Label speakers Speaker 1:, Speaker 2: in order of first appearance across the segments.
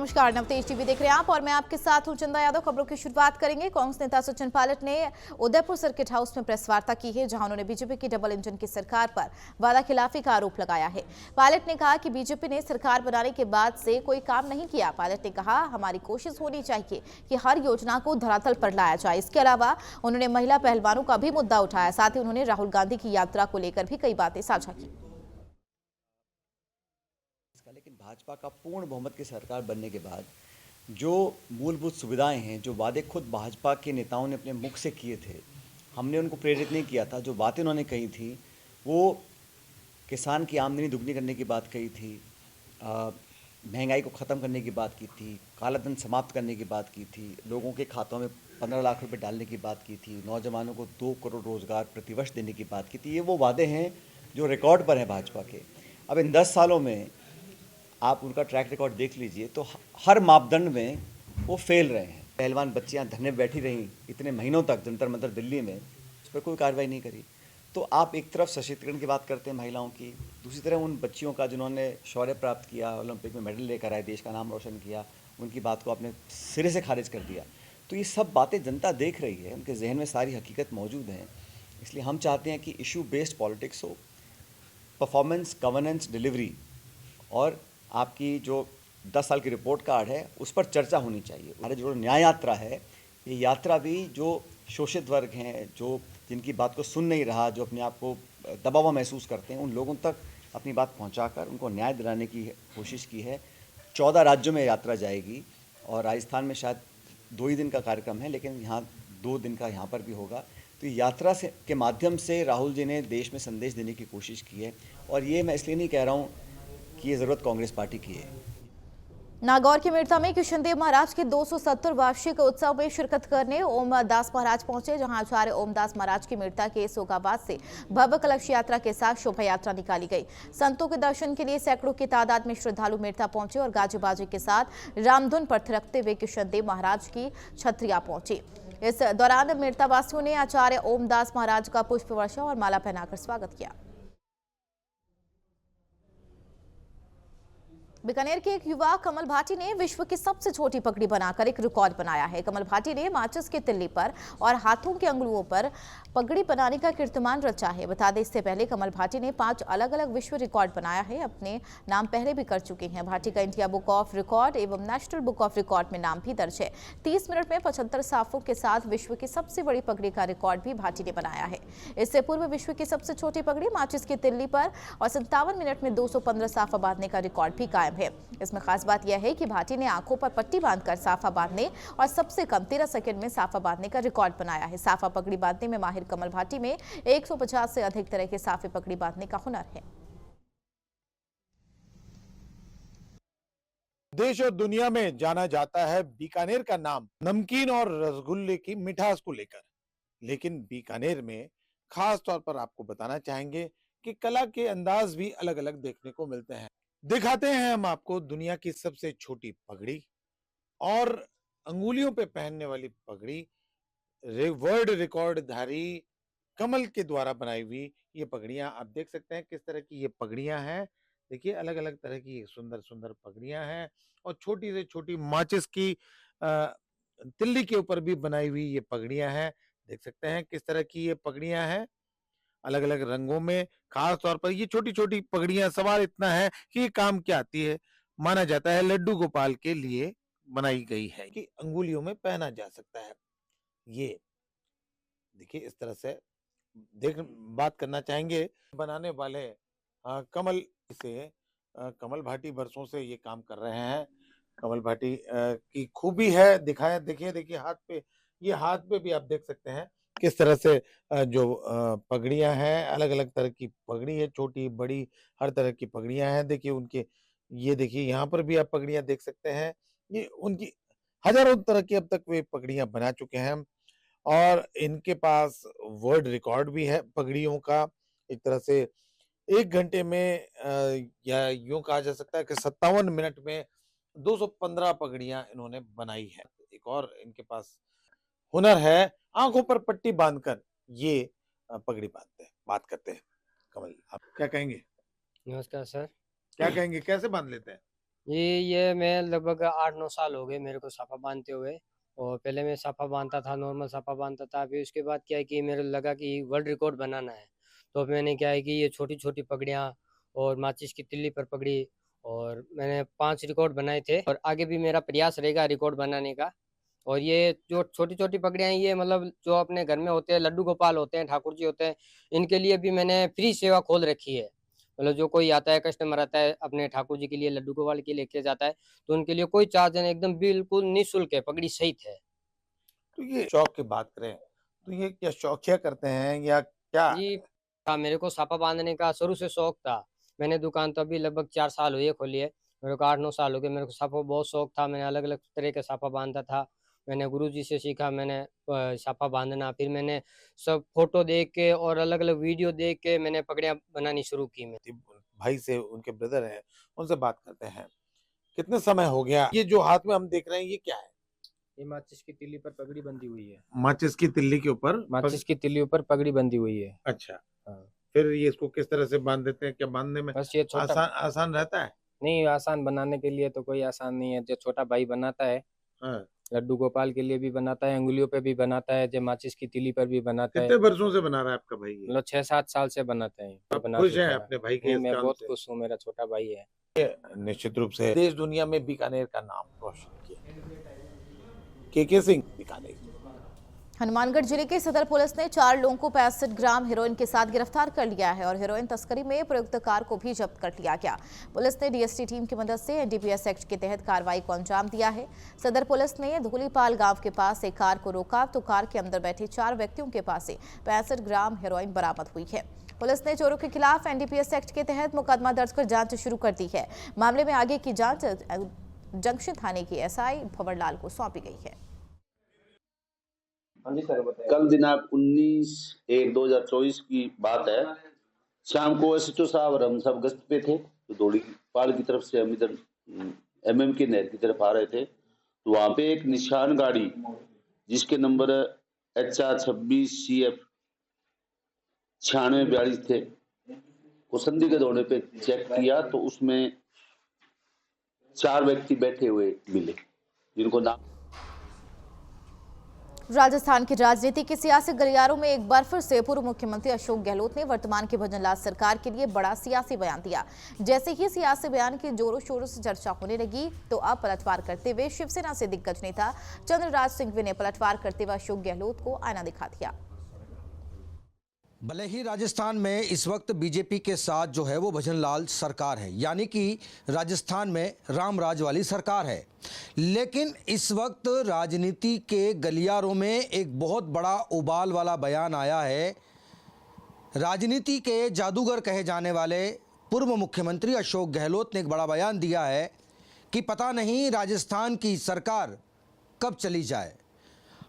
Speaker 1: नमस्कार, नवतेज टीवी देख रहे हैं आप और मैं आपके साथ हूं चंदा यादव। खबरों की शुरुआत करेंगे। कांग्रेस नेता सचिन पायलट ने उदयपुर सर्किट हाउस में प्रेस वार्ता की है, जहां उन्होंने बीजेपी की डबल इंजन की सरकार पर वादा खिलाफी का आरोप लगाया है। पायलट ने कहा कि बीजेपी ने सरकार बनाने के बाद से कोई काम नहीं किया। पायलट ने कहा, हमारी कोशिश होनी चाहिए कि हर योजना को धरातल पर लाया जाए। इसके अलावा उन्होंने महिला पहलवानों का भी मुद्दा उठाया। साथ ही उन्होंने राहुल गांधी की यात्रा को लेकर भी कई बातें साझा की।
Speaker 2: लेकिन भाजपा का पूर्ण बहुमत की सरकार बनने के बाद जो मूलभूत सुविधाएं हैं, जो वादे खुद भाजपा के नेताओं ने अपने मुख से किए थे, हमने उनको प्रेरित नहीं किया था। जो बातें उन्होंने कही थी वो किसान की आमदनी दुगनी करने की बात कही थी, महंगाई को ख़त्म करने की बात की थी, कालाधन समाप्त करने की बात की थी, लोगों के खातों में 15 लाख रुपए डालने की बात की थी, नौजवानों को 2 करोड़ रोज़गार प्रतिवर्ष देने की बात की थी। ये वो वादे हैं जो रिकॉर्ड पर हैं भाजपा के। अब इन 10 सालों में आप उनका ट्रैक रिकॉर्ड देख लीजिए तो हर मापदंड में वो फेल रहे हैं। पहलवान बच्चियां धरने बैठी रहीं इतने महीनों तक जंतर मंतर दिल्ली में, उस पर कोई कार्रवाई नहीं करी। तो आप एक तरफ सशक्तिकरण की बात करते हैं महिलाओं की, दूसरी तरफ उन बच्चियों का जिन्होंने शौर्य प्राप्त किया, ओलंपिक में मेडल लेकर आए, देश का नाम रोशन किया, उनकी बात को आपने सिरे से खारिज कर दिया। तो ये सब बातें जनता देख रही है, उनके जहन में सारी हकीकत मौजूद हैं। इसलिए हम चाहते हैं कि इशू बेस्ड पॉलिटिक्स हो, परफॉर्मेंस, गवर्नेंस, डिलीवरी और आपकी जो 10 साल की रिपोर्ट कार्ड है उस पर चर्चा होनी चाहिए। हमारे जो न्याय यात्रा है, ये यात्रा भी जो शोषित वर्ग हैं, जो जिनकी बात को सुन नहीं रहा, जो अपने आप को दबा हुआ महसूस करते हैं, उन लोगों तक अपनी बात पहुंचाकर उनको न्याय दिलाने की कोशिश की है। 14 राज्यों में यात्रा जाएगी और राजस्थान में शायद 2 ही दिन का कार्यक्रम है, लेकिन यहाँ 2 दिन का यहाँ पर भी होगा। तो यात्रा से के माध्यम से राहुल जी ने देश में संदेश देने की कोशिश की है। और ये मैं इसलिए नहीं कह रहा हूँ कि ये ज़रूरत कांग्रेस पार्टी की है।
Speaker 1: नागौर के मेड़ता में कृष्णदेव महाराज के 270 वार्षिक उत्सव में शिरकत करने ओम दास महाराज पहुंचे, जहां आचार्य ओम दास महाराज की मेड़ता के सोगाबाद से भव्य कलश यात्रा के साथ शोभा यात्रा निकाली गई। संतों के दर्शन के लिए सैकड़ों की तादाद में श्रद्धालु मेड़ता पहुंचे और गाजे बाजे के साथ रामधुन पर थिरकते हुए कृष्णदेव महाराज की छत्रियां पहुंची। इस दौरान मेड़ता वासियों ने आचार्य ओम दास महाराज का पुष्प वर्षा और माला पहनाकर स्वागत किया। बीकानेर के एक युवा कमल भाटी ने विश्व की सबसे छोटी पगड़ी बनाकर एक रिकॉर्ड बनाया है। कमल भाटी ने माचिस के तिल्ली पर और हाथों के अंगुलों पर पगड़ी बनाने का कीर्तिमान रचा है। बता दें, इससे पहले कमल भाटी ने 5 अलग अलग विश्व रिकॉर्ड बनाया है। अपने नाम पहले भी कर चुके हैं। भाटी का इंडिया बुक ऑफ रिकॉर्ड एवं नेशनल बुक ऑफ रिकॉर्ड में नाम भी दर्ज है। 30 मिनट में 75 साफों के साथ विश्व की सबसे बड़ी पगड़ी का रिकॉर्ड भी भाटी ने बनाया है। इससे पूर्व विश्व की सबसे छोटी पगड़ी माचिस की तिल्ली पर और 57 मिनट में 215 साफा बांधने का रिकॉर्ड भी कायम है। इसमें खास बात यह है कि भाटी ने आंखों पर पट्टी बांधकर साफा बांधने और सबसे कम 13 सेकंड में साफा बांधने का रिकॉर्ड बनाया है। साफा पगड़ी बांधने में माहिर कमल भाटी में 150 से अधिक तरह के साफे पगड़ी बांधने का हुनर है।
Speaker 3: देश और दुनिया में जाना जाता है बीकानेर का नाम नमकीन और रसगुल्ले की मिठास को लेकर, लेकिन बीकानेर में खास तौर पर आपको बताना चाहेंगे कि कला के अंदाज भी अलग अलग देखने को मिलते हैं। दिखाते हैं हम आपको दुनिया की सबसे छोटी पगड़ी और अंगुलियों पे पहनने वाली पगड़ी, वर्ल्ड रिकॉर्ड धारी कमल के द्वारा बनाई हुई ये पगड़ियां। आप देख सकते हैं किस तरह की ये पगड़ियां हैं। देखिए, अलग अलग तरह की सुंदर सुंदर पगड़ियां हैं और छोटी से छोटी माचिस की तिल्ली के ऊपर भी बनाई हुई ये पगड़ियां हैं। देख सकते हैं किस तरह की ये पगड़ियां हैं, अलग अलग रंगों में। खास तौर पर ये छोटी छोटी पगड़ियां, सवाल इतना है कि ये काम क्या आती है। माना जाता है लड्डू गोपाल के लिए बनाई गई है कि अंगुलियों में पहना जा सकता है। ये देखिए, इस तरह से देख बात करना चाहेंगे बनाने वाले कमल से। कमल भाटी बरसों से ये काम कर रहे हैं। कमल भाटी की खूबी है, दिखाया, देखिए देखिए हाथ पे, ये हाथ पे भी आप देख सकते हैं किस तरह से जो पगड़ियां हैं, अलग अलग तरह की पगड़ी है, छोटी बड़ी हर तरह की पगड़ियां हैं। देखिए उनके, ये देखिए यहाँ पर भी आप पगड़ियां देख सकते हैं। ये उनकी हजारों तरह की अब तक वे पगड़ियां बना चुके हैं और इनके पास वर्ल्ड रिकॉर्ड भी है पगड़ियों का। एक तरह से 1 घंटे में या यूं कहा जा सकता है कि 57 मिनट में 215 पगड़ियां इन्होंने बनाई है। एक और इनके पास हुनर है, आंखों पर पट्टी बांधकर ये पगड़ी बांधते हैं। बात करते हैं कमल, आप क्या कहेंगे?
Speaker 4: नमस्कार सर।
Speaker 3: क्या कहेंगे, कैसे बांध लेते हैं?
Speaker 4: ये मैं लगभग 8-9 साल हो गए मेरे को साफा बांधते हुए। और पहले मैं साफा बांधता था, नॉर्मल साफा बांधता था। फिर उसके बाद क्या है कि मेरे लगा कि वर्ल्ड रिकॉर्ड बनाना है। तो मैंने क्या है कि ये छोटी-छोटी पगड़ियाँ और माचिस की तिल्ली पर पगड़ी, और मैंने 5 रिकॉर्ड बनाए थे और आगे भी मेरा प्रयास रहेगा रिकॉर्ड बनाने का। और ये जो छोटी-छोटी पगड़ियाँ हैं, ये मतलब जो अपने घर में होते हैं, लड्डू गोपाल होते हैं, ठाकुर जी होते हैं, इनके लिए भी मैंने फ्री सेवा खोल रखी है। मतलब जो कोई आता है, कस्टमर आता है, अपने ठाकुर जी के लिए, लड्डू गोपाल के लेके जाता है, तो उनके लिए कोई चार्ज नहीं, एकदम बिल्कुल निःशुल्क है, पगड़ी सहित है।
Speaker 3: तो ये शौक की बात करें तो ये क्या शौकिया करते हैं या क्या?
Speaker 4: जी, हाँ, मेरे को सापा बांधने का शुरू से शौक था। मैंने दुकान तो अभी लगभग 4 साल हुए खोली है। मेरे को 8-9 साल हो गए। मेरे को सापा बहुत शौक था। मैंने अलग-अलग तरह के सापा बांधता था। मैंने गुरुजी से सीखा, मैंने सापा बांधना। फिर मैंने सब फ़ोटो देख के और अलग-अलग वीडियो देख के मैंने पगड़ियाँ बनानी शुरू की मैं।
Speaker 3: भाई से, उनके ब्रदर हैं, उनसे बात करते हैं। कितने समय हो गया? ये जो हाथ में हम देख रहे हैं ये क्या है?
Speaker 4: ये माचिस की तिल्ली पर पगड़ी बंधी हुई है।
Speaker 3: माचिस की तिल्ली के ऊपर
Speaker 4: माचिस की तिल्ली ऊपर पगड़ी बंधी हुई है।
Speaker 3: अच्छा,
Speaker 4: हाँ,
Speaker 3: फिर ये इसको किस तरह से बांध देते हैं? क्या बांधने में
Speaker 4: बस ये छोटा
Speaker 3: आसान रहता है?
Speaker 4: नहीं, आसान बनाने के लिए तो कोई आसान नहीं है। जो छोटा भाई बनाता है,
Speaker 3: हाँ।
Speaker 4: लड्डू गोपाल के लिए भी बनाता है, अंगुलियों पे भी बनाता है, जो माचिस की तीली पर भी बनाता है।
Speaker 3: कितने वर्षों से बना रहा है आपका भाई ये?
Speaker 4: मतलब 6-7 साल से बनाता है।
Speaker 3: आप
Speaker 4: बना
Speaker 3: खुश हैं
Speaker 4: चुका है।
Speaker 3: अपने भाई के
Speaker 4: नहीं,
Speaker 3: इस
Speaker 4: मैं
Speaker 3: काम
Speaker 4: बहुत
Speaker 3: से?
Speaker 4: खुश हूँ, मेरा छोटा भाई है।
Speaker 3: निश्चित रूप से देश दुनिया में बीकानेर का नाम रोशन किया। के सिंह, बीकानेर।
Speaker 1: हनुमानगढ़ जिले की सदर पुलिस ने 4 लोगों को 65 ग्राम हेरोइन के साथ गिरफ्तार कर लिया है और हेरोइन तस्करी में प्रयुक्त कार को भी जब्त कर लिया गया। पुलिस ने डीएसटी टीम की मदद से एनडीपीएस एक्ट के तहत कार्रवाई को अंजाम दिया है। सदर पुलिस ने धूलीपाल गांव के पास एक कार को रोका तो कार के अंदर बैठे 4 व्यक्तियों के पास से 65 ग्राम हेरोइन बरामद हुई है। पुलिस ने चोरों के खिलाफ एनडीपीएस एक्ट के तहत मुकदमा दर्ज कर जांच शुरू कर दी है। मामले में आगे की जांच जंक्शन थाने की एसआई भंवरलाल को सौंपी गई है।
Speaker 5: कल दिनांक 19/1/2024 की बात है। शाम को एसएचओ साहब और हम सब गश्त पे थे, तो धूलीपाल की तरफ से हम इधर एमएम की नहर की तरफ आ रहे थे, तो वहां पे एक निशान गाड़ी जिसके नंबर HR 26 CF 9642 थे को संदिग्ध होने पे चेक किया तो उसमें 4 व्यक्ति बैठे हुए मिले, जिनको नाम
Speaker 1: राजस्थान की राजनीति के सियासी गलियारों में एक बार फिर से पूर्व मुख्यमंत्री अशोक गहलोत ने वर्तमान की भजनलाल सरकार के लिए बड़ा सियासी बयान दिया। जैसे ही सियासी बयान की जोरों शोरों से चर्चा होने लगी तो अब पलटवार करते हुए शिवसेना से दिग्गज नेता चंद्रराज सिंघवी ने पलटवार करते हुए अशोक गहलोत को आईना दिखा दिया।
Speaker 6: भले ही राजस्थान में इस वक्त बीजेपी के साथ जो है वो भजनलाल सरकार है, यानी कि राजस्थान में राम राज वाली सरकार है, लेकिन इस वक्त राजनीति के गलियारों में एक बहुत बड़ा उबाल वाला बयान आया है। राजनीति के जादूगर कहे जाने वाले पूर्व मुख्यमंत्री अशोक गहलोत ने एक बड़ा बयान दिया है कि पता नहीं राजस्थान की सरकार कब चली जाए।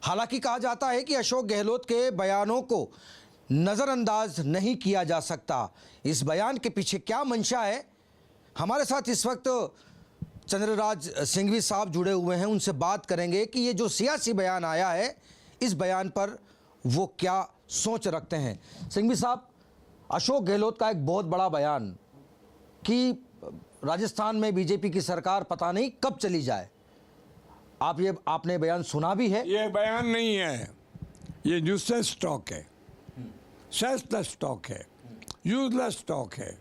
Speaker 6: हालांकि कहा जाता है कि अशोक गहलोत के बयानों को नज़रअंदाज नहीं किया जा सकता। इस बयान के पीछे क्या मंशा है, हमारे साथ इस वक्त चंद्रराज सिंघवी साहब जुड़े हुए हैं, उनसे बात करेंगे कि ये जो सियासी बयान आया है इस बयान पर वो क्या सोच रखते हैं। सिंघवी साहब, अशोक गहलोत का एक बहुत बड़ा बयान कि राजस्थान में बीजेपी की सरकार पता नहीं कब चली जाए, आपने बयान सुना भी है?
Speaker 7: ये बयान नहीं है, ये न्यूसेंस स्टॉक है, सेंसलेस स्टॉक है, यूजलेस स्टॉक है।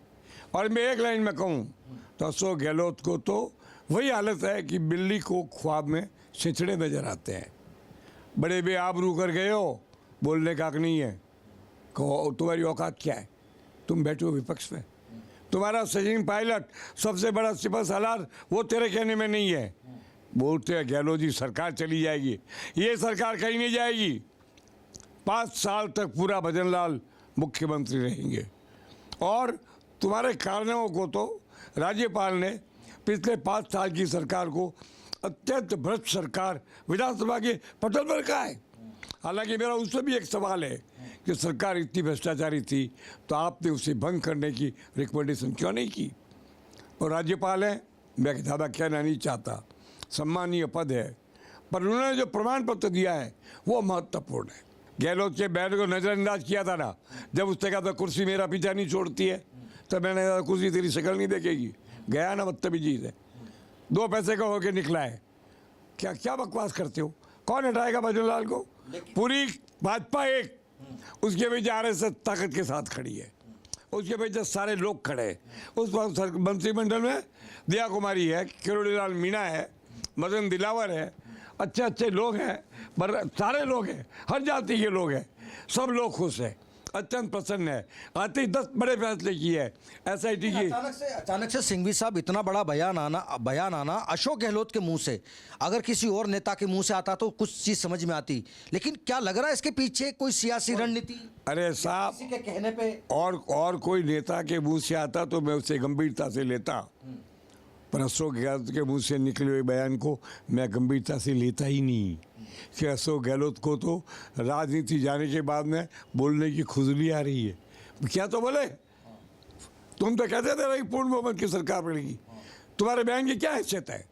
Speaker 7: और मैं एक लाइन में कहूँ तो अशोक गहलोत को तो वही हालत है कि बिल्ली को ख्वाब में छिछड़े नजर आते हैं। बड़े बेआबरू कर गए हो, बोलने का हक नहीं है। कहो तुम्हारी औकात क्या है, तुम बैठे हो विपक्ष में, तुम्हारा सचिन पायलट सबसे बड़ा सिपह सालार वो तेरे कहने में नहीं है। बोलते हैं गहलोत जी सरकार चली जाएगी, ये सरकार कहीं नहीं जाएगी। 5 साल तक पूरा भजनलाल मुख्यमंत्री रहेंगे। और तुम्हारे कारणों को तो राज्यपाल ने पिछले 5 साल की सरकार को अत्यंत भ्रष्ट सरकार विधानसभा के पटल पर रखा है। हालांकि मेरा उससे भी एक सवाल है कि सरकार इतनी भ्रष्टाचारी थी तो आपने उसे भंग करने की रिकमेंडेशन क्यों नहीं की। और राज्यपाल है, मैं ज़्यादा कहना नहीं चाहता, सम्मानीय पद है, पर उन्होंने जो प्रमाण पत्र दिया है वो महत्वपूर्ण है। गहलोत के बयान को नज़रअंदाज किया था ना, जब उसने कहा था कुर्सी मेरा पीछा नहीं छोड़ती है, तो मैंने कहा कुर्सी तेरी शक्ल नहीं देखेगी, गया ना बदतमीजी से। 2 पैसे का होके निकला है। क्या क्या बकवास करते हो? कौन हटाएगा भजन लाल को? पूरी भाजपा एक, उसके पीछे आरएसएस ताकत के साथ खड़ी है, उसके पीछे सारे लोग खड़े हैं। उस मंत्रिमंडल में दिया कुमारी है, किरोड़ीलाल मीणा है, मदन दिलावर है, अच्छे अच्छे लोग हैं, सारे लोग हैं, हर जाति के लोग हैं, सब लोग खुश हैं, अत्यंत प्रसन्न है। आते ही 10 बड़े फैसले किए हैं एसआईटी की।
Speaker 6: अचानक से सिंघवी साहब इतना बड़ा बयान आना अशोक गहलोत के मुंह से, अगर किसी और नेता के मुंह से आता तो कुछ चीज समझ में आती, लेकिन क्या लग रहा है इसके पीछे कोई सियासी रणनीति?
Speaker 7: अरे साहब,
Speaker 6: किसी के कहने पे
Speaker 7: और कोई नेता के मुंह से आता तो मैं उसे गंभीरता से लेता, पर अशोक गहलोत के मुंह से निकले हुए बयान को मैं गंभीरता से लेता ही नहीं। कि अशोक गहलोत को तो राजनीति जाने के बाद में बोलने की खुजली आ रही है। क्या तो बोले, तुम तो कहते थे कि पूर्ण बहुमत की सरकार बनेगी, तुम्हारे बयान की क्या हैसियत है?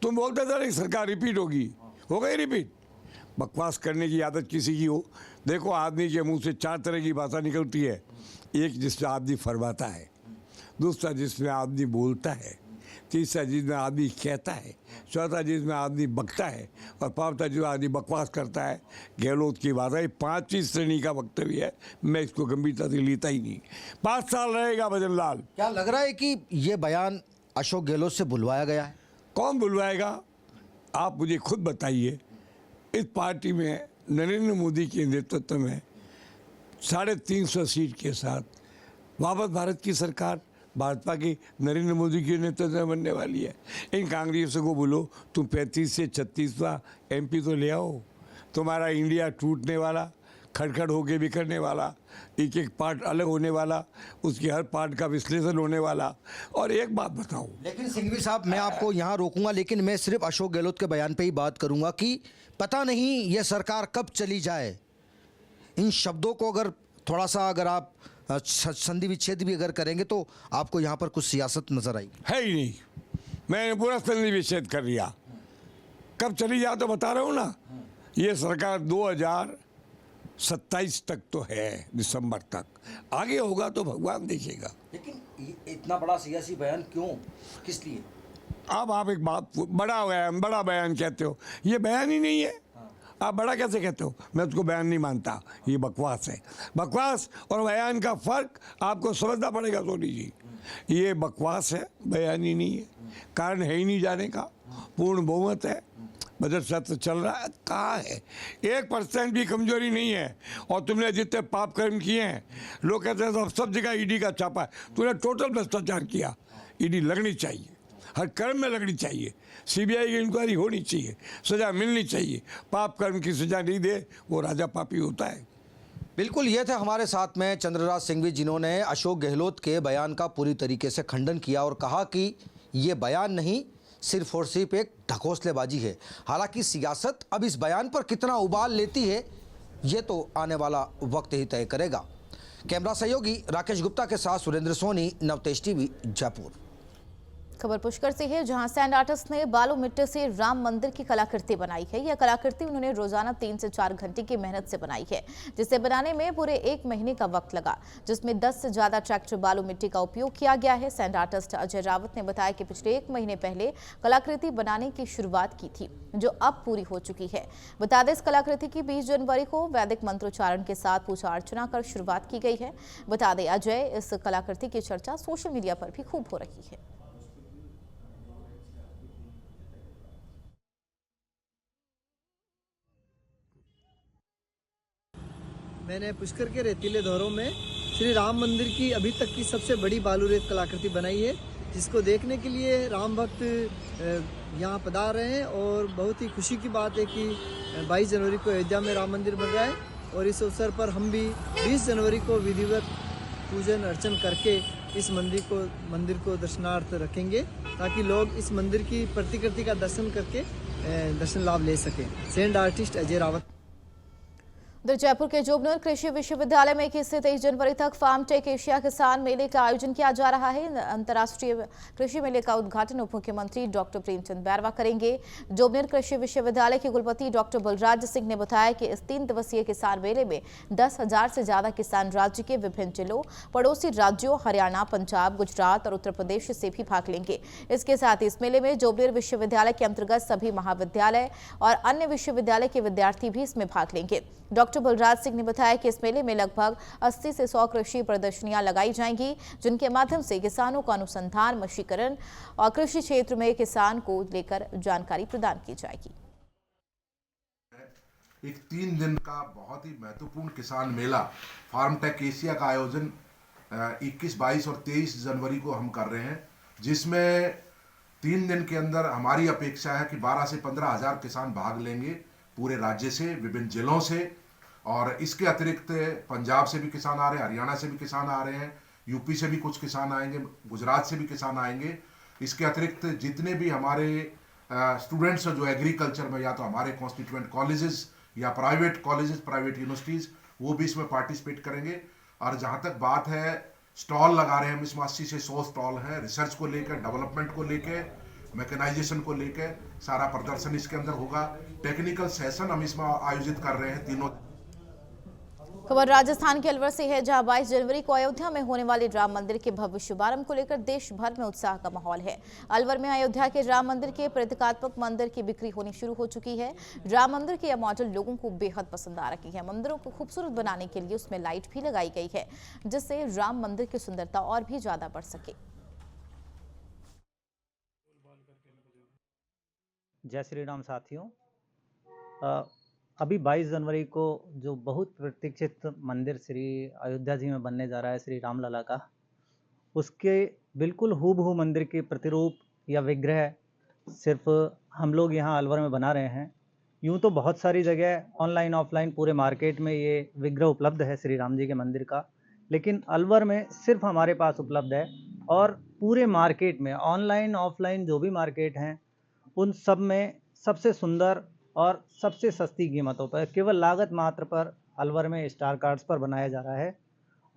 Speaker 7: तुम बोलते थे कि सरकार रिपीट होगी, हो गई रिपीट? बकवास करने की आदत किसी की हो, देखो आदमी के मुंह से 4 तरह की भाषा निकलती है। एक जिसमें आदमी फरमाता है, दूसरा जिसमें आदमी बोलता है, तीसरा जिसमें आदमी कहता है, चौथा जिसमें आदमी बकता है, और पांचवा जो आदमी बकवास करता है। गहलोत की बात है, 5वीं श्रेणी का वक्तव्य है, मैं इसको गंभीरता से लेता ही नहीं। 5 साल रहेगा भजन लाल।
Speaker 6: क्या लग रहा है कि ये बयान अशोक गहलोत से बुलवाया गया है?
Speaker 7: कौन बुलवाएगा? आप मुझे खुद बताइए। इस पार्टी में नरेंद्र मोदी के नेतृत्व में 350 सीट के साथ वापस भारत की सरकार भाजपा की नरेंद्र मोदी के नेतृत्व में बनने वाली है। इन कांग्रेसियों को बोलो तुम 35 से 36वां MP तो ले आओ। तुम्हारा इंडिया टूटने वाला, खड़खड़ होके बिखरने वाला, एक एक पार्ट अलग होने वाला, उसके हर पार्ट का विश्लेषण होने वाला। और एक बात बताऊं,
Speaker 6: लेकिन सिंघवी साहब, मैं आपको यहाँ रोकूंगा, लेकिन मैं सिर्फ अशोक गहलोत के बयान पे ही बात करूंगा कि पता नहीं ये सरकार कब चली जाए। इन शब्दों को अगर थोड़ा सा अगर आप संधि विच्छेद भी अगर करेंगे तो आपको यहाँ पर कुछ सियासत नजर आई
Speaker 7: है ही नहीं। मैंने पूरा संधि विच्छेद कर लिया। कब चली जाए तो बता रहा हूँ ना। ये सरकार 2027 तक तो है, दिसंबर तक। आगे होगा तो भगवान देखेगा।
Speaker 6: लेकिन इतना बड़ा सियासी बयान क्यों, किस लिए?
Speaker 7: अब आप एक बात, बड़ा बयान कहते हो, ये बयान ही नहीं है। आप बड़ा कैसे कहते हो? मैं उसको बयान नहीं मानता, ये बकवास है। बकवास और बयान का फर्क आपको समझना पड़ेगा सोनी जी। ये बकवास है, बयान ही नहीं है। कारण है ही नहीं जाने का। पूर्ण बहुमत है, बजट सत्र चल रहा है, कहाँ है? 1% भी कमजोरी नहीं है। और तुमने जितने पाप कर्म किए हैं, लोग कहते हैं सब जगह ईडी का छापा है। तूने टोटल भ्रष्टाचार किया। ईडी लगनी चाहिए, हर कर्म में लगनी चाहिए। सीबीआई की इंक्वायरी होनी चाहिए, सजा मिलनी चाहिए। पाप कर्म की सजा नहीं दे वो राजा पापी होता है।
Speaker 6: बिल्कुल, ये थे हमारे साथ में चंद्रराज सिंघवी, जिन्होंने अशोक गहलोत के बयान का पूरी तरीके से खंडन किया और कहा कि ये बयान नहीं, सिर्फ और सिर्फ एक ढकोसलेबाजी है। हालांकि सियासत अब इस बयान पर कितना उबाल लेती है, ये तो आने वाला वक्त ही तय करेगा। कैमरा सहयोगी राकेश गुप्ता के साथ सुरेंद्र सोनी, नवतेज टीवी, जयपुर।
Speaker 1: खबर पुष्कर से है, जहां सैंड आर्टिस्ट ने बालू मिट्टी से राम मंदिर की कलाकृति बनाई है। यह कलाकृति उन्होंने रोजाना 3 से 4 घंटे की मेहनत से बनाई है, जिसे बनाने में पूरे 1 महीने का वक्त लगा, जिसमें 10 से ज्यादा ट्रैक्टर बालू मिट्टी का उपयोग किया गया है। सैंड आर्टिस्ट अजय रावत ने बताया कि पिछले 1 महीने पहले कलाकृति बनाने की शुरुआत की थी, जो अब पूरी हो चुकी है। बता दें, इस कलाकृति की 20 जनवरी को वैदिक मंत्रोच्चारण के साथ पूजा अर्चना कर शुरुआत की गई है। बता दें, अजय इस कलाकृति की चर्चा सोशल मीडिया पर भी खूब हो रही है।
Speaker 8: मैंने पुष्कर के रेतीले दौरों में श्री राम मंदिर की अभी तक की सबसे बड़ी बालू रेत कलाकृति बनाई है, जिसको देखने के लिए राम भक्त यहाँ पधार रहे हैं। और बहुत ही खुशी की बात है कि 22 जनवरी को अयोध्या में राम मंदिर बन रहा है, और इस अवसर पर हम भी 20 जनवरी को विधिवत पूजन अर्चन करके इस मंदिर को दर्शनार्थ रखेंगे, ताकि लोग इस मंदिर की प्रतिकृति का दर्शन करके दर्शन लाभ ले सकें। Sand artist Ajay Rawat.
Speaker 1: उधर जयपुर के जोबनेर कृषि विश्वविद्यालय में 21 से 23 जनवरी तक फार्म टेक एशिया किसान मेले का आयोजन किया जा रहा है। अंतर्राष्ट्रीय कृषि मेले का उद्घाटन उप मुख्यमंत्री डॉक्टर प्रेमचंद बैरवा करेंगे। जोबनेर कृषि विश्वविद्यालय के कुलपति डॉक्टर बलराज सिंह ने बताया कि इस 3 दिवसीय किसान मेले में 10,000 से ज्यादा किसान राज्य के विभिन्न जिलों, पड़ोसी राज्यों हरियाणा, पंजाब, गुजरात और उत्तर प्रदेश से भी भाग लेंगे। इसके साथ ही इस मेले में जोबनेर विश्वविद्यालय के अंतर्गत सभी महाविद्यालय और अन्य विश्वविद्यालय के विद्यार्थी भी इसमें भाग लेंगे। डॉक्टर बलराज सिंह ने बताया कि इस मेले में लगभग 80 से 100 कृषि प्रदर्शनियां लगाई जाएंगी, जिनके माध्यम से किसानों को अनुसंधान, मशीकरण और कृषि क्षेत्र में किसान को लेकर जानकारी प्रदान की जाएगी।
Speaker 9: एक 3 दिन का बहुत ही महत्वपूर्ण किसान मेला फार्म टेक एशिया का आयोजन 21, 22 और 23 जनवरी को हम कर रहे हैं, जिसमें 3 दिन के अंदर हमारी अपेक्षा है कि 12 से 15 हजार किसान भाग लेंगे पूरे राज्य से, विभिन्न जिलों से। और इसके अतिरिक्त पंजाब से भी किसान आ रहे हैं, हरियाणा से भी किसान आ रहे हैं, यूपी से भी कुछ किसान आएंगे, गुजरात से भी किसान आएंगे। इसके अतिरिक्त जितने भी हमारे स्टूडेंट्स जो एग्रीकल्चर में या तो हमारे कॉन्स्टिट्यूएंट कॉलेजेस या प्राइवेट कॉलेजेस, प्राइवेट यूनिवर्सिटीज़, वो भी इसमें पार्टिसिपेट करेंगे। और जहाँ तक बात है, स्टॉल लगा रहे हैं हम, इसमें 80 से 100 स्टॉल हैं, रिसर्च को लेकर, डेवलपमेंट को लेकर, मैकेनाइजेशन को लेकर सारा प्रदर्शन इसके अंदर होगा। टेक्निकल सेशन हम इसमें आयोजित कर रहे हैं 3
Speaker 1: खबर राजस्थान के अलवर से है, जहां 22 जनवरी को अयोध्या में होने वाले राम मंदिर के भव्य शुभारंभ को लेकर देश भर में उत्साह का माहौल है। अलवर में अयोध्या के राम मंदिर के प्रतीकात्मक मंदिर की बिक्री होनी शुरू हो चुकी है। राम मंदिर की यह मॉडल लोगों को बेहद पसंद आ रही है। मंदिरों को खूबसूरत बनाने के लिए उसमें लाइट भी लगाई गई है, जिससे राम मंदिर की सुंदरता और भी ज्यादा बढ़ सके।
Speaker 10: जय श्री राम साथियों, अभी 22 जनवरी को जो बहुत प्रतीक्षित मंदिर श्री अयोध्या जी में बनने जा रहा है, श्री रामलला का, उसके बिल्कुल हूबहू मंदिर के प्रतिरूप या विग्रह सिर्फ हम लोग यहाँ अलवर में बना रहे हैं। यूँ तो बहुत सारी जगह ऑनलाइन ऑफलाइन पूरे मार्केट में ये विग्रह उपलब्ध है श्री राम जी के मंदिर का, लेकिन अलवर में सिर्फ हमारे पास उपलब्ध है। और पूरे मार्केट में ऑनलाइन ऑफलाइन जो भी मार्केट हैं, उन सब में सबसे सुंदर और सबसे सस्ती कीमतों पर, केवल लागत मात्र पर अलवर में स्टार कार्ड्स पर बनाया जा रहा है।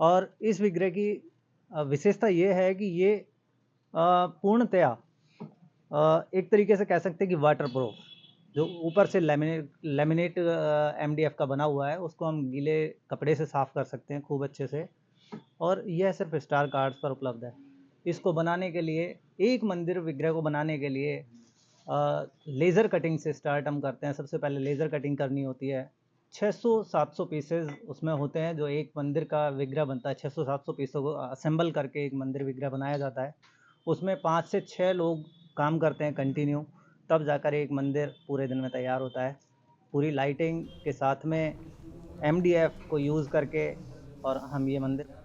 Speaker 10: और इस विग्रह की विशेषता ये है कि ये पूर्णतया एक तरीके से कह सकते हैं कि वाटर प्रूफ, जो ऊपर से लेमिनेट MDF का बना हुआ है, उसको हम गीले कपड़े से साफ़ कर सकते हैं खूब अच्छे से। और यह सिर्फ स्टार कार्ड्स पर उपलब्ध है। इसको बनाने के लिए, एक मंदिर विग्रह को बनाने के लिए लेज़र कटिंग से स्टार्ट हम करते हैं। सबसे पहले लेज़र कटिंग करनी होती है। 600-700 पीसेज उसमें होते हैं, जो एक मंदिर का विग्रह बनता है। 600-700 पीसों को असेंबल करके एक मंदिर विग्रह बनाया जाता है। उसमें 5 से 6 लोग काम करते हैं कंटिन्यू, तब जाकर एक मंदिर पूरे दिन में तैयार होता है। पूरी लाइटिंग के साथ में MDF को यूज़ करके और हम ये मंदिर।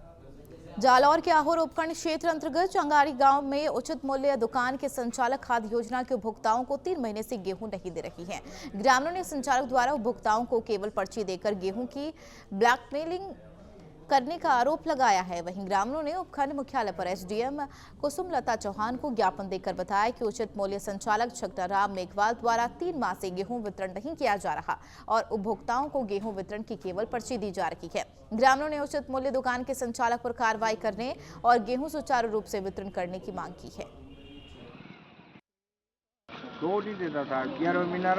Speaker 1: जालौर के आहोर उपखंड क्षेत्र अंतर्गत चंगारी गांव में उचित मूल्य दुकान के संचालक खाद्य योजना के उपभोक्ताओं को 3 महीने से गेहूं नहीं दे रही है। ग्रामीणों ने संचालक द्वारा उपभोक्ताओं को केवल पर्ची देकर गेहूं की ब्लैकमेलिंग करने का आरोप लगाया है। वहीं ग्रामीणों ने उपखंड मुख्यालय पर SDM कुसुमलता चौहान को ज्ञापन देकर बताया कि उचित मूल्य संचालक छगटाराम मेघवाल द्वारा 3 माह से गेहूं वितरण नहीं किया जा रहा और उपभोक्ताओं को गेहूं वितरण की केवल पर्ची दी जा रही है। ग्रामीणों ने उचित मूल्य दुकान के संचालक पर कार्रवाई करने और गेहूं सुचारू रूप से वितरण करने की मांग की है।
Speaker 11: 2 नहीं देता था, 11 महीना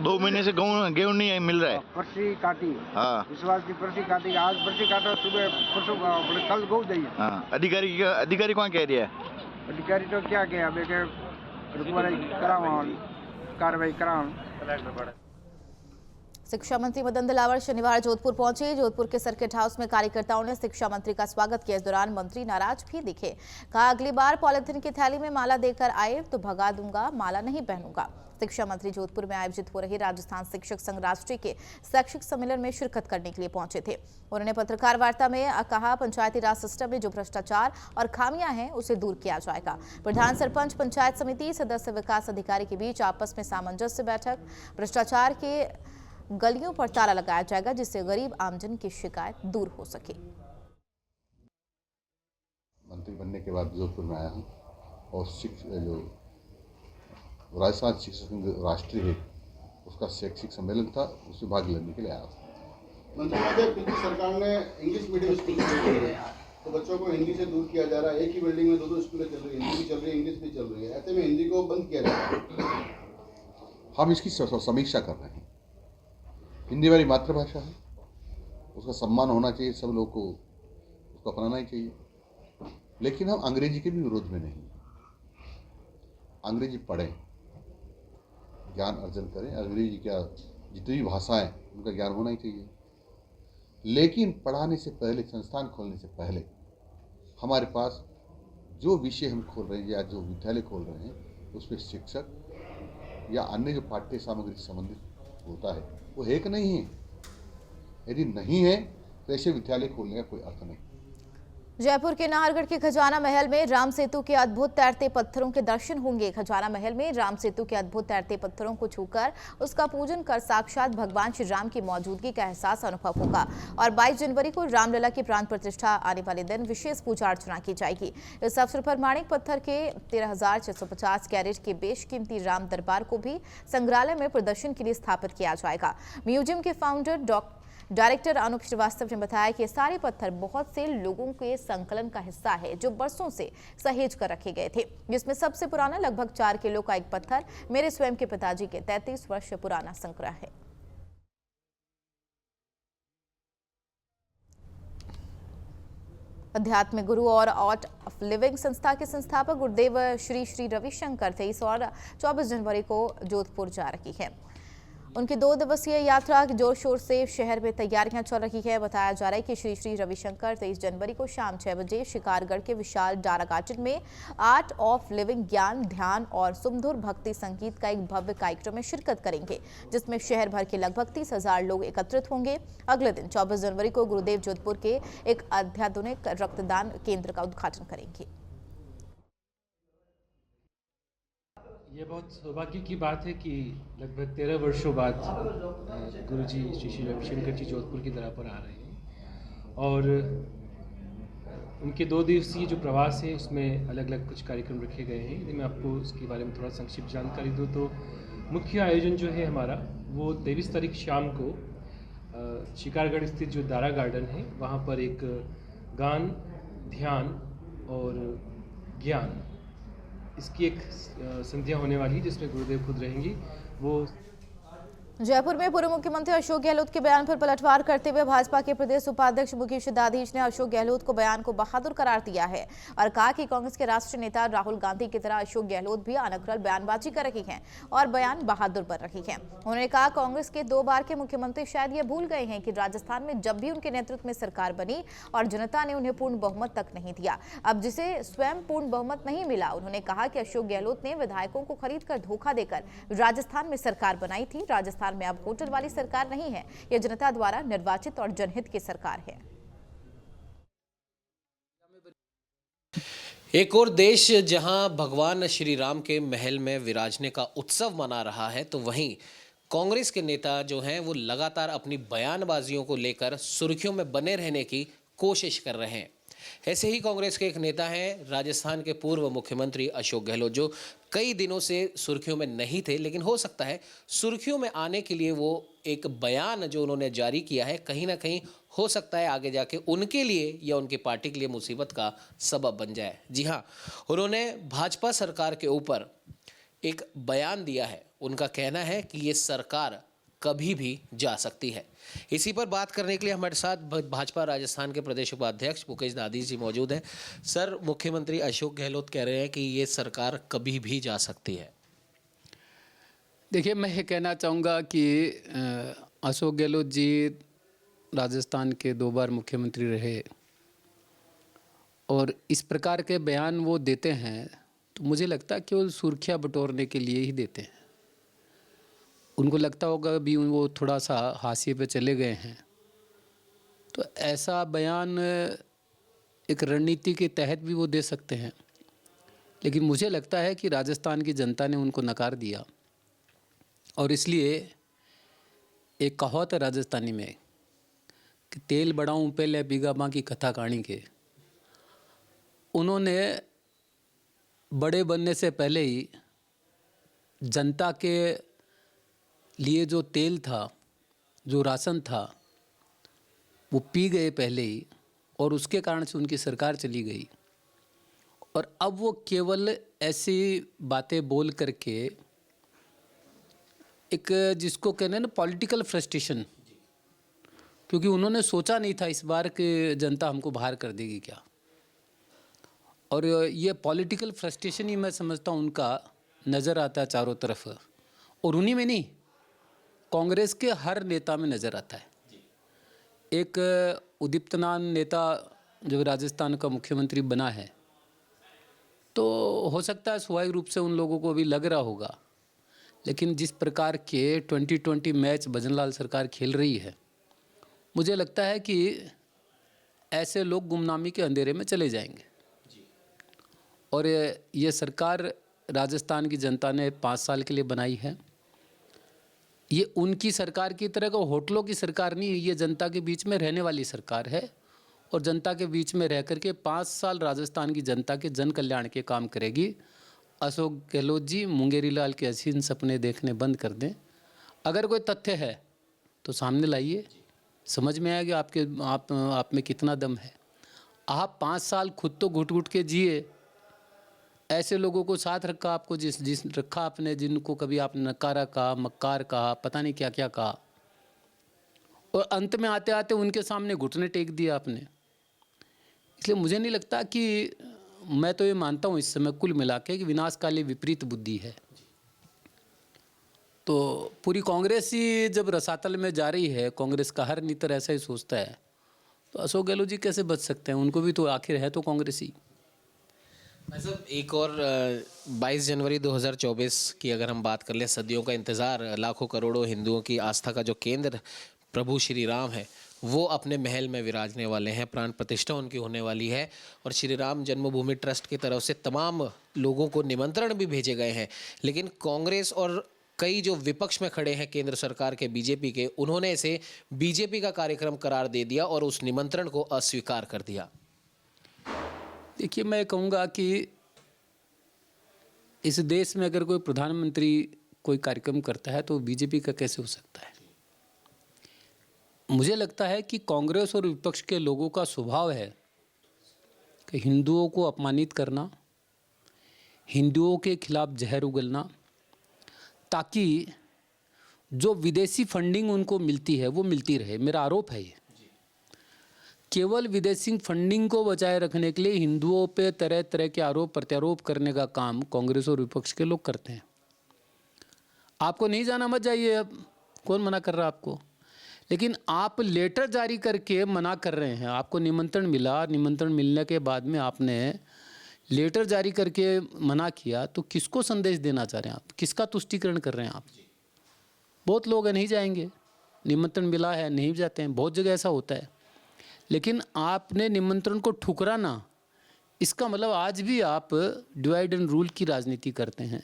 Speaker 12: 2 महीने से गेहूँ नहीं मिल रहा है।
Speaker 11: पर्ची काटी,
Speaker 12: हाँ,
Speaker 11: विश्वास की पर्ची काटी, आज पर्ची काटो, सुबह परसों कल गौ दी।
Speaker 12: हाँ, अधिकारी कौन कह रही है?
Speaker 11: अधिकारी तो क्या कहे, अब कार्रवाई कराओ।
Speaker 1: शिक्षा मंत्री मदन दिलावर शनिवार जोधपुर पहुंचे। जोधपुर के सर्किट हाउस में कार्यकर्ताओं ने शिक्षा मंत्री का स्वागत किया। इस दौरान मंत्री नाराज भी दिखे। कहा, अगली बार पॉलिथीन की थैली में माला देकर आए तो भगा दूंगा, माला नहीं पहनूंगा। शिक्षा मंत्री जोधपुर में आयोजित हो रही राजस्थान शिक्षक संघ राष्ट्रीय के शैक्षिक सम्मेलन में शिरकत करने के लिए पहुंचे थे। उन्होंने पत्रकार वार्ता में कहा, पंचायती राज सिस्टम में जो भ्रष्टाचार और खामियां हैं उसे दूर किया जाएगा। प्रधान सरपंच, पंचायत समिति सदस्य, विकास अधिकारी के बीच आपस में सामंजस्य बैठक। भ्रष्टाचार के गलियों पर ताला लगाया जाएगा, जिससे गरीब आमजन की शिकायत दूर हो सके।
Speaker 13: मंत्री बनने के बाद जोधपुर में आया हूँ और जो राजस्थान शिक्षक संघ राष्ट्रीय है उसका शैक्षिक सम्मेलन था, उसमें भाग लेने के लिए आया था।
Speaker 14: मंत्री महोदय, पिछली सरकार ने इंग्लिश मीडियम स्कूल खोल दिए हैं, तो बच्चों को हिंदी से दूर किया जा रहा है। एक ही बिल्डिंग में दो स्कूलें चल रही है, हिंदी भी चल रही है, इंग्लिश भी चल रही है। ऐसे में हिंदी को बंद किया जा रहा है।
Speaker 13: हम इसकी समीक्षा कर रहे हैं। हिंदी हमारी मातृभाषा है, उसका सम्मान होना चाहिए, सब लोग को उसको अपनाना ही चाहिए। लेकिन हम अंग्रेजी के भी विरोध में नहीं। अंग्रेजी पढ़ें, ज्ञान अर्जन करें। अंग्रेजी क्या, जितनी भी भाषाएं, उनका ज्ञान होना ही चाहिए। लेकिन पढ़ाने से पहले, संस्थान खोलने से पहले, हमारे पास जो विषय हम खोल रहे हैं या जो विद्यालय खोल रहे हैं, उसमें शिक्षक या अन्य जो पाठ्य सामग्री से संबंधित होता है वो है कि नहीं है। यदि नहीं है तो ऐसे विद्यालय खोलने का कोई अर्थ नहीं।
Speaker 1: जयपुर के नाहरगढ़ के खजाना महल में राम सेतु के अद्भुत तैरते पत्थरों के दर्शन होंगे। खजाना महल में राम सेतु के अद्भुत तैरते पत्थरों को छूकर उसका पूजन कर साक्षात भगवान श्री राम की मौजूदगी का एहसास अनुभव होगा। और 22 जनवरी को रामलला की प्राण प्रतिष्ठा आने वाले दिन विशेष पूजा अर्चना की जाएगी। इस अवसर पर माणिक पत्थर के 13,650 कैरेट के बेशकीमती राम दरबार को भी संग्रहालय में प्रदर्शन के लिए स्थापित किया जाएगा। म्यूजियम के फाउंडर डायरेक्टर अनूप श्रीवास्तव ने बताया कि सारे पत्थर बहुत से लोगों के संकलन का हिस्सा है जो बरसों से सहेज कर रखे गए थे, जिसमें सबसे पुराना लगभग 4 किलो का एक पत्थर मेरे स्वयं के पिताजी के 33 वर्ष पुराना संग्रह है। अध्यात्म गुरु और आर्ट ऑफ लिविंग संस्था के संस्थापक गुरुदेव श्री श्री रविशंकर 23 और 24 जनवरी को जोधपुर जा रही है। उनकी 2 दिवसीय यात्रा जोर शोर से शहर में तैयारियां चल रही है। बताया जा रहा है कि श्री श्री रविशंकर 23 जनवरी को शाम 6 बजे शिकारगढ़ के विशाल डारा गार्डन में आर्ट ऑफ लिविंग ज्ञान, ध्यान और सुमधुर भक्ति संगीत का एक भव्य कार्यक्रम में शिरकत करेंगे, जिसमें शहर भर के लगभग 30,000 लोग एकत्रित होंगे। अगले दिन 24 जनवरी को गुरुदेव जोधपुर के एक अत्याधुनिक रक्तदान केंद्र का उद्घाटन करेंगे।
Speaker 15: ये बहुत सौभाग्य की बात है कि लगभग 13 वर्षों बाद गुरुजी श्री श्री रविशंकर जी जोधपुर की तरह पर आ रहे हैं और उनके 2 दिवसीय जो प्रवास है उसमें अलग अलग कुछ कार्यक्रम रखे गए हैं। यदि मैं आपको उसके बारे में थोड़ा संक्षिप्त जानकारी दूँ तो मुख्य आयोजन जो है हमारा वो 23 तारीख शाम को शिकारगढ़ स्थित जो दारा गार्डन है वहाँ पर एक गान, ध्यान और ज्ञान, इसकी एक संध्या होने वाली है जिसमें गुरुदेव खुद रहेंगी। वो
Speaker 1: जयपुर में पूर्व मुख्यमंत्री अशोक गहलोत के बयान पर पलटवार करते हुए भाजपा के प्रदेश उपाध्यक्ष मुकेश दाधीच ने अशोक गहलोत को बयान को बहादुर करार दिया है और कहा कि कांग्रेस के राष्ट्रीय नेता राहुल गांधी की तरह अशोक गहलोत भी अनकरल बयानबाजी कर रही हैं और बयान बहादुर बन रही हैं। उन्होंने कहा कांग्रेस के 2 बार के मुख्यमंत्री शायद ये भूल गए हैं कि राजस्थान में जब भी उनके नेतृत्व में सरकार बनी और जनता ने उन्हें पूर्ण बहुमत तक नहीं दिया, अब जिसे स्वयं पूर्ण बहुमत नहीं मिला। उन्होंने कहा कि अशोक गहलोत ने विधायकों को खरीद कर धोखा देकर राजस्थान में सरकार बनाई थी। राजस्थान में अब वोटर वाली सरकार नहीं है, यह जनता द्वारा निर्वाचित और जनहित की सरकार है।
Speaker 16: एक और देश जहां भगवान श्री राम के महल में विराजने का उत्सव मना रहा है, तो वहीं कांग्रेस के नेता जो हैं वो लगातार अपनी बयानबाजियों को लेकर सुर्खियों में बने रहने की कोशिश कर रहे हैं। ऐसे ही कांग्रेस के एक नेता हैं राजस्थान के पूर्व मुख्यमंत्री अशोक गहलोत, जो कई दिनों से सुर्खियों में नहीं थे, लेकिन हो सकता है सुर्खियों में आने के लिए वो एक बयान जो उन्होंने जारी किया है कहीं ना कहीं हो सकता है आगे जाके उनके लिए या उनकी पार्टी के लिए मुसीबत का सबब बन जाए। जी हाँ, उन्होंने भाजपा सरकार के ऊपर एक बयान दिया है। उनका कहना है कि ये सरकार कभी भी जा सकती है। इसी पर बात करने के लिए हमारे साथ भाजपा राजस्थान के प्रदेश उपाध्यक्ष मुकेश दाधीच जी मौजूद हैं। सर, मुख्यमंत्री अशोक गहलोत कह रहे हैं कि ये सरकार कभी भी जा सकती है।
Speaker 17: देखिए, मैं ये कहना चाहूँगा कि अशोक गहलोत जी राजस्थान के 2 बार मुख्यमंत्री रहे और इस प्रकार के बयान वो देते हैं तो मुझे लगता है कि वो सुर्खियाँ बटोरने के लिए ही देते हैं। उनको लगता होगा अभी वो थोड़ा सा हाशिए पे चले गए हैं, तो ऐसा बयान एक रणनीति के तहत भी वो दे सकते हैं। लेकिन मुझे लगता है कि राजस्थान की जनता ने उनको नकार दिया और इसलिए एक कहावत है राजस्थानी में कि तेल बढ़ाऊं पहले बीघा माँ की कथा कहानी के। उन्होंने बड़े बनने से पहले ही जनता के लिए जो तेल था, जो राशन था, वो पी गए पहले ही, और उसके कारण से उनकी सरकार चली गई। और अब वो केवल ऐसी बातें बोल करके एक जिसको कहना है ना पॉलिटिकल फ्रस्ट्रेशन, क्योंकि उन्होंने सोचा नहीं था इस बार कि जनता हमको बाहर कर देगी क्या, और ये पॉलिटिकल फ्रस्ट्रेशन ही मैं समझता हूँ उनका नज़र आता है चारों तरफ, और उन्हीं में नहीं, कांग्रेस के हर नेता में नज़र आता है। एक उदिप्तनान नेता जो राजस्थान का मुख्यमंत्री बना है, तो हो सकता है स्वाभाविक रूप से उन लोगों को भी लग रहा होगा, लेकिन जिस प्रकार के 2020 मैच भजनलाल सरकार खेल रही है, मुझे लगता है कि ऐसे लोग गुमनामी के अंधेरे में चले जाएंगे। और ये सरकार राजस्थान की जनता ने 5 साल के लिए बनाई है। ये उनकी सरकार की तरह का होटलों की सरकार नहीं है, ये जनता के बीच में रहने वाली सरकार है, और जनता के बीच में रह करके 5 साल राजस्थान की जनता के जन कल्याण के काम करेगी। अशोक गहलोत जी मुंगेरी लाल के हसीन सपने देखने बंद कर दें। अगर कोई तथ्य है तो सामने लाइए, समझ में आएगा आप में कितना दम है। आप 5 साल खुद तो घुट घुट के जिए, ऐसे लोगों को साथ रखा आपको, जिस रखा आपने, जिनको कभी आपने नकारा कहा, मक्कार कहा, पता नहीं क्या क्या कहा, और अंत में आते आते उनके सामने घुटने टेक दिए आपने। इसलिए मुझे नहीं लगता कि, मैं तो ये मानता हूँ इस समय कुल मिला के कि विनाशकाली विपरीत बुद्धि है। तो पूरी कांग्रेस ही जब रसातल में जा रही है, कांग्रेस का हर नेता ऐसा ही सोचता है, तो अशोक गहलोत जी कैसे बच सकते हैं? उनको भी तो आखिर है तो कांग्रेस ही।
Speaker 16: मतलब एक और 22 जनवरी 2024 की अगर हम बात कर लें, सदियों का इंतज़ार, लाखों करोड़ों हिंदुओं की आस्था का जो केंद्र प्रभु श्री राम है, वो अपने महल में विराजने वाले हैं, प्राण प्रतिष्ठा उनकी होने वाली है, और श्री राम जन्मभूमि ट्रस्ट की तरफ से तमाम लोगों को निमंत्रण भी भेजे गए हैं। लेकिन कांग्रेस और कई जो विपक्ष में खड़े हैं केंद्र सरकार के, बीजेपी के, उन्होंने इसे बीजेपी का कार्यक्रम करार दे दिया और उस निमंत्रण को अस्वीकार कर दिया।
Speaker 17: देखिए, मैं कहूँगा कि इस देश में अगर कोई प्रधानमंत्री कोई कार्यक्रम करता है तो बीजेपी का कैसे हो सकता है? मुझे लगता है कि कांग्रेस और विपक्ष के लोगों का स्वभाव है कि हिंदुओं को अपमानित करना, हिंदुओं के खिलाफ जहर उगलना, ताकि जो विदेशी फंडिंग उनको मिलती है वो मिलती रहे। मेरा आरोप है ये, केवल विदेशी फंडिंग को बचाए रखने के लिए हिंदुओं पे तरह तरह के आरोप प्रत्यारोप करने का काम कांग्रेस और विपक्ष के लोग करते हैं। आपको नहीं जाना मत जाइए, अब कौन मना कर रहा है आपको? लेकिन आप लेटर जारी करके मना कर रहे हैं। आपको निमंत्रण मिला, निमंत्रण मिलने के बाद में आपने लेटर जारी करके मना किया, तो किसको संदेश देना चाह रहे हैं आप? किसका तुष्टीकरण कर रहे हैं आप? बहुत लोग नहीं जाएंगे, निमंत्रण मिला है नहीं जाते हैं, बहुत जगह ऐसा होता है। लेकिन आपने निमंत्रण को ठुकराना, इसका मतलब आज भी आप डिवाइड एंड रूल की राजनीति करते हैं,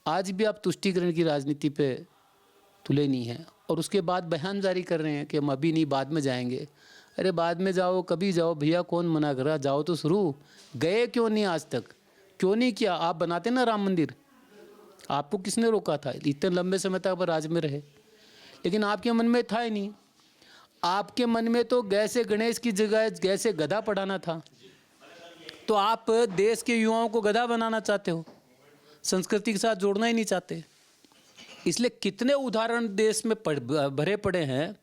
Speaker 17: आज भी आप तुष्टीकरण की राजनीति पे तुले नहीं हैं, और उसके बाद बयान जारी कर रहे हैं कि हम अभी नहीं, बाद में जाएंगे। अरे बाद में जाओ, कभी जाओ भैया, कौन मना कर रहा? जाओ तो शुरू। गए क्यों नहीं आज तक? क्यों नहीं किया? आप बनाते ना राम मंदिर, आपको किसने रोका था? इतने लंबे समय तक आप राज में रहे, लेकिन आपके मन में था ही नहीं। आपके मन में तो गैसे गणेश की जगह गैसे गधा पढ़ाना था, तो आप देश के युवाओं को गधा बनाना चाहते हो, संस्कृति के साथ जोड़ना ही नहीं चाहते। इसलिए कितने उदाहरण देश में भरे पड़े हैं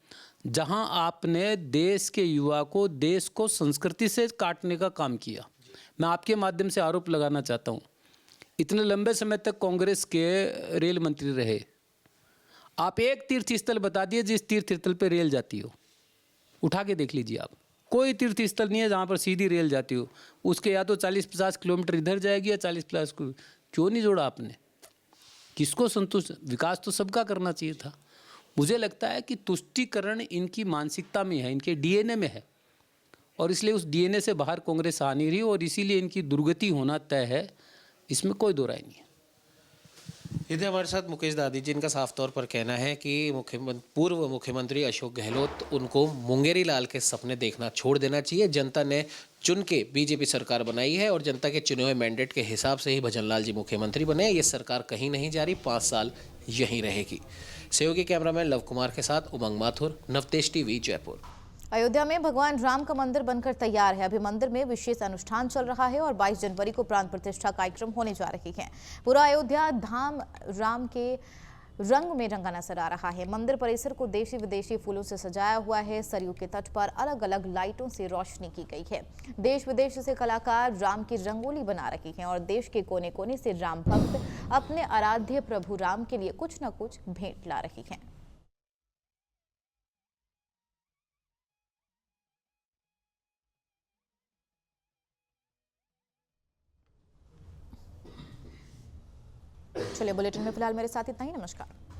Speaker 17: जहां आपने देश के युवा को, देश को संस्कृति से काटने का काम किया। मैं आपके माध्यम से आरोप लगाना चाहता हूं, इतने लंबे समय तक कांग्रेस के रेल मंत्री रहे, आप एक तीर्थ स्थल बता दिए जिस तीर्थ स्थल पे रेल जाती हो, उठा के देख लीजिए आप। कोई तीर्थ स्थल नहीं है जहाँ पर सीधी रेल जाती हो, उसके या तो 40-50 किलोमीटर इधर जाएगी या 40-50 क्यों नहीं जोड़ा आपने? किसको संतुष्ट? विकास तो सबका करना चाहिए था। मुझे लगता है कि तुष्टीकरण इनकी मानसिकता में है, इनके डीएनए में है, और इसलिए उस डीएनए से बाहर कांग्रेस आ नहीं रही, और इसीलिए इनकी दुर्गति होना तय है, इसमें कोई दो राय नहीं है।
Speaker 16: इधर हमारे साथ मुकेश दादी जी, इनका साफ तौर पर कहना है कि पूर्व मुख्यमंत्री अशोक गहलोत, उनको मुंगेरी लाल के सपने देखना छोड़ देना चाहिए। जनता ने चुन के बीजेपी सरकार बनाई है और जनता के चुने हुए मैंडेट के हिसाब से ही भजनलाल जी मुख्यमंत्री बने। ये सरकार कहीं नहीं जा रही, 5 साल यहीं रहेगी। सहयोगी कैमरामैन लव कुमार के साथ उमंग माथुर, नवतेज टीवी, जयपुर।
Speaker 1: अयोध्या में भगवान राम का मंदिर बनकर तैयार है। अभी मंदिर में विशेष अनुष्ठान चल रहा है और 22 जनवरी को प्राण प्रतिष्ठा कार्यक्रम होने जा रही है। पूरा अयोध्या धाम राम के रंग में रंगा नजर आ रहा है। मंदिर परिसर को देशी विदेशी फूलों से सजाया हुआ है। सरयू के तट पर अलग अलग लाइटों से रोशनी की गई है। देश विदेश से कलाकार राम की रंगोली बना रहे हैं और देश के कोने कोने से राम भक्त अपने आराध्य प्रभु राम के लिए कुछ न कुछ भेंट ला रही हैं। चलिए बुलेटिन में फिलहाल मेरे साथ इतना ही। नमस्कार।